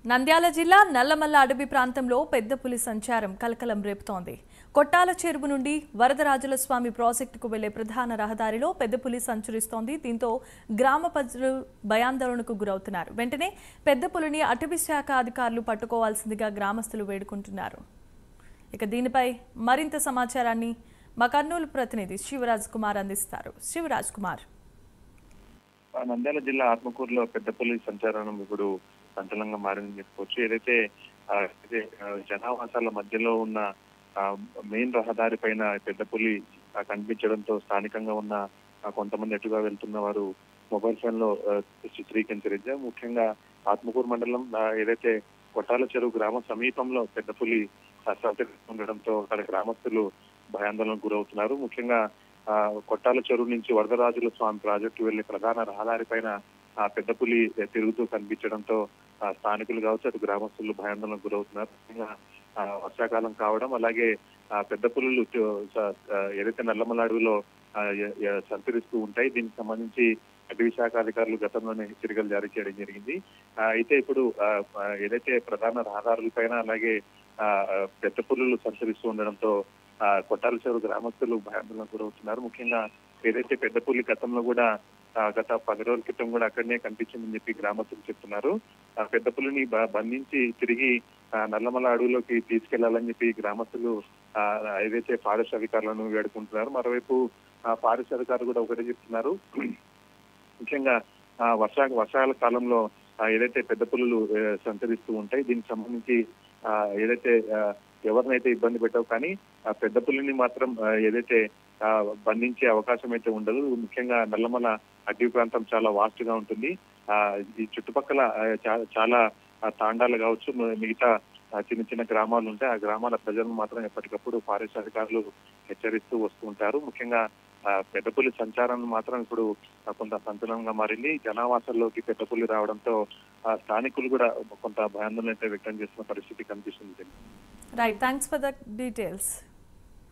నంద్యాల జిల్లా నల్లమల్ల అడవి ప్రాంతంలో పెద్ద పులి సంచారం కలకలం రేపుతోంది. కొట్టాల చెరువు నుండి వరదరాజుల స్వామి ప్రాజెక్టుకు వెళ్లే ప్రధాన రహదారిలో పెద్ద పులి సంచరిస్తోంది. దీంతో గ్రామ ప్రజలు భయాందోళనకు గురవుతున్నారు. వెంటనే పెద్ద పులిని అటవీ శాఖ అధికారులు పట్టుకోవాల్సిందిగా గ్రామస్తులు వేడుకుంటున్నారు. ఇక దీనిపై మరింత సమాచారాన్ని మా కర్నూలు ప్రతినిధి శివరాజ్ కుమార్ అందిస్తారు. శివరాజ్ కుమార్. నంద్యాల జిల్లా ఆత్మకూరులో పెద్ద పులి సంచారం ఇప్పుడు సంచలనంగా మారిందని చెప్పుకోవచ్చు. ఏదైతే జనావాసాల మధ్యలో ఉన్న మెయిన్ రహదారి పైన పెద్ద పులి కనిపించడంతో స్థానికంగా ఉన్న కొంతమంది ఎటుగా వెళ్తున్న వారు మొబైల్ ఫోన్ లో చిత్రీకరించారు. ముఖ్యంగా ఆత్మకూరు మండలం ఏదైతే కొట్టాల చెరువు గ్రామ సమీపంలో పెద్ద పులి ఉండడంతో అక్కడ గ్రామస్తులు భయాందోళనకు గురవుతున్నారు. ముఖ్యంగా కొట్టాల చెరువు నుంచి వరదరాజుల స్వామి ప్రాజెక్టు వెళ్లే ప్రధాన రహదారి పైన పెద్ద పులి తిరుగుతూ కనిపించడంతో స్థానికులు కావచ్చు అటు గ్రామస్తులు భయాందోళనకు గురవుతున్నారు. వర్షాకాలం కావడం అలాగే పెద్ద పులులు ఏదైతే నల్లమల్ల అడవిలో సంచరిస్తూ ఉంటాయి. దీనికి సంబంధించి అటవీ శాఖ అధికారులు గతంలోనే హెచ్చరికలు జారీ చేయడం జరిగింది. అయితే ఇప్పుడు ఏదైతే ప్రధాన రహదారులపైన అలాగే పెద్ద పులులు సంచరిస్తూ ఉండడంతో కొట్టాల చెరువు గ్రామస్తులు భయాందోళనకు గురవుతున్నారు. ముఖ్యంగా ఏదైతే పెద్ద పులి గతంలో కూడా గత 10 రోజుల క్రితం కూడా అక్కడనే కనిపించిందని చెప్పి గ్రామస్తులు చెప్తున్నారు. పెద్ద పులిని బంధించి తిరిగి నల్లమల్ల అడవిలోకి తీసుకెళ్లాలని చెప్పి గ్రామస్తులు ఏదైతే ఫారెస్ట్ అధికారులను వేడుకుంటున్నారు. మరోవైపు ఫారెస్ట్ అధికారులు కూడా ఒకటే చెప్తున్నారు. ముఖ్యంగా వర్షాల కాలంలో ఏదైతే పెద్ద పులులు సంచరిస్తూ ఉంటాయి దీనికి సంబంధించి ఏదైతే ఎవరినైతే ఇబ్బంది పెట్టవు కానీ పెద్ద పులిని మాత్రం ఏదైతే బంధించే అవకాశం అయితే ఉండదు. ముఖ్యంగా నల్లమల్ల అడవి ప్రాంతం చాలా వాస్ట్ గా ఉంటుంది. ఈ చుట్టుపక్కల చాలా తాండాలు కావచ్చు మిగతా చిన్న చిన్న గ్రామాలు ఉంటాయి. ఆ గ్రామాల ప్రజలను మాత్రం ఎప్పటికప్పుడు ఫారెస్ట్ అధికారులు హెచ్చరిస్తూ వస్తూ ఉంటారు. ముఖ్యంగా పెద్ద పులి సంచారం మాత్రం ఇప్పుడు కొంత సంచలనంగా మారింది. జనావాసాల్లోకి పెద్ద పులి రావడంతో స్థానికులు కూడా కొంత భయాందోళన అయితే వ్యక్తం చేస్తున్న పరిస్థితి కనిపిస్తుంది. Right, thanks for the details.